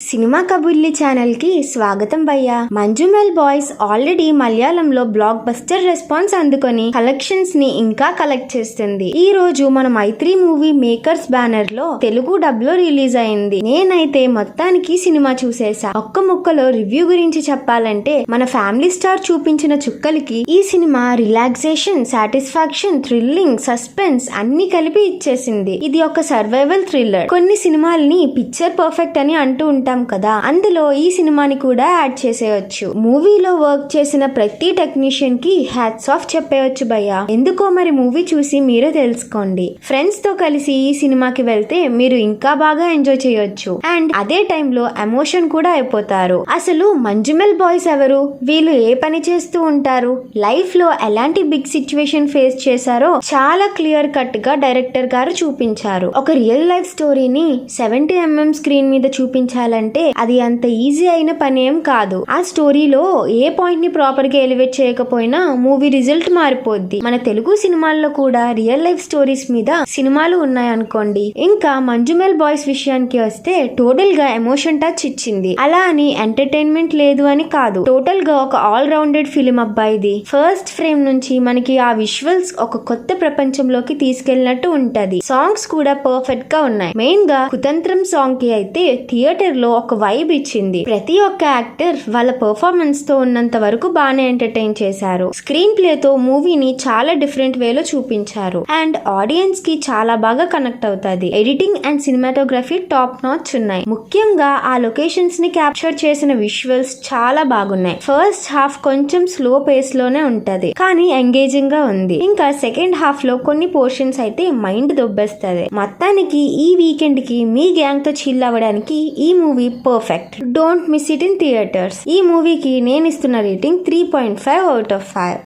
Cinema కబుర్లి channel కి స్వాగతం భయ్యా. మంజుమెల్ బాయ్స్ ఆల్రెడీ మలయాళంలో బ్లాక్ బస్టర్ రెస్పాన్స్ అందుకొని కలెక్షన్స్ ని ఇంకా కలెక్ట్ చేస్తుంది. ఈ రోజు మన మైత్రి మూవీ మేకర్స్ బ్యానర్ లో తెలుగు డబ్ లో రిలీజ్ అయింది. నేనైతే మొత్తానికి సినిమా చూసేసా. ఒక్క ముక్కలో రివ్యూ గురించి చెప్పాలంటే మన ఫ్యామిలీ స్టార్ చూపించిన చుక్కలకి ఈ cinema relaxation, satisfaction, thrilling, suspense అన్ని కలిపి ఇచ్చేసింది. ఇది ఒక సర్వైవల్ థ్రిల్లర్. కొన్ని సినిమాల్ని పిక్చర్ పర్ఫెక్ట్ అని అంటూ ఉంటాం కదా, అందులో ఈ సినిమాని కూడా యాడ్ చేసేయచ్చు. మూవీలో వర్క్ చేసిన ప్రతి టెక్నీషియన్ కి హ్యాట్స్ ఆఫ్ చెప్పేయచ్చు భయ్యా. ఎందుకో మరి మూవీ చూసి మీరే తెలుసుకోండి. ఫ్రెండ్స్ తో కలిసి ఈ సినిమాకి వెళ్తే మీరు ఇంకా బాగా ఎంజాయ్ చేయొచ్చు. అండ్ అదే టైంలో ఎమోషన్ కూడా అయిపోతారు. అసలు మంజుమెల్ బాయ్స్ ఎవరు, వీళ్ళు ఏ పని చేస్తూ ఉంటారు, లైఫ్ లో ఎలాంటి బిగ్ సిచ్యువేషన్ ఫేస్ చేశారో చాలా క్లియర్ కట్ గా డైరెక్టర్ గారు చూపించారు. ఒక రియల్ లైఫ్ స్టోరీని 70mm స్క్రీన్ మీద చూపించాలంటే అది అంత ఈజీ అయిన పని ఏం కాదు. ఆ స్టోరీలో ఏ పాయింట్ ని ప్రాపర్ గా ఎలివేట్ చేయకపోయినా మూవీ రిజల్ట్ మారిపోద్ది. మన తెలుగు సినిమాల్లో కూడా రియల్ లైఫ్ స్టోరీస్ మీద సినిమాలు ఉన్నాయనుకోండి. ఇంకా మంజుమెల్ బాయ్స్ విషయానికి వస్తే టోటల్ గా ఎమోషన్ టచ్ ఇచ్చింది. అలా అని ఎంటర్టైన్మెంట్ లేదు అని కాదు, టోటల్ గా ఒక ఆల్ రౌండెడ్ ఫిలిం అబ్బాయిది. ఫస్ట్ ఫ్రేమ్ నుంచి మనకి ఆ విజువల్స్ ఒక కొత్త ప్రపంచంలోకి తీసుకెళ్లినట్టు ఉంటది. సాంగ్స్ కూడా పర్ఫెక్ట్ గా ఉన్నాయి. మెయిన్ గా కుతంత్రం సాంగ్ కి అయితే థియేటర్ లో ఒక వైబ్ ఇచ్చింది. ప్రతి ఒక్క యాక్టర్ వాళ్ళ పర్ఫార్మెన్స్ తో ఉన్నంత వరకు బాగానే ఎంటర్టైన్ చేశారు. స్క్రీన్ ప్లే తో మూవీని చాలా డిఫరెంట్ వేలో చూపించారు. అండ్ ఆడియన్స్ కి చాలా బాగా కనెక్ట్ అవుతాది. Editing and cinematography top notch ఉన్నాయి. ముఖ్యంగా ఆ లొకేషన్స్ ని క్యాప్చర్ చేసిన విజువల్స్ చాలా బాగున్నాయి. ఫస్ట్ హాఫ్ కొంచెం స్లో పేస్ లోనే ఉంటది, కానీ ఎంగేజింగ్ గా ఉంది. ఇంకా సెకండ్ హాఫ్ లో కొన్ని పోర్షన్స్ అయితే మైండ్ దొబ్బేస్తుంది. మొత్తానికి ఈ వీకెండ్ కి మీ గ్యాంగ్ తో చిల్ అవ్వడానికి ఈ movie perfect. Don't miss it in theatres. ఈ మూవీకి నేను ఇస్తున్న రేటింగ్ 3.5 out of 5.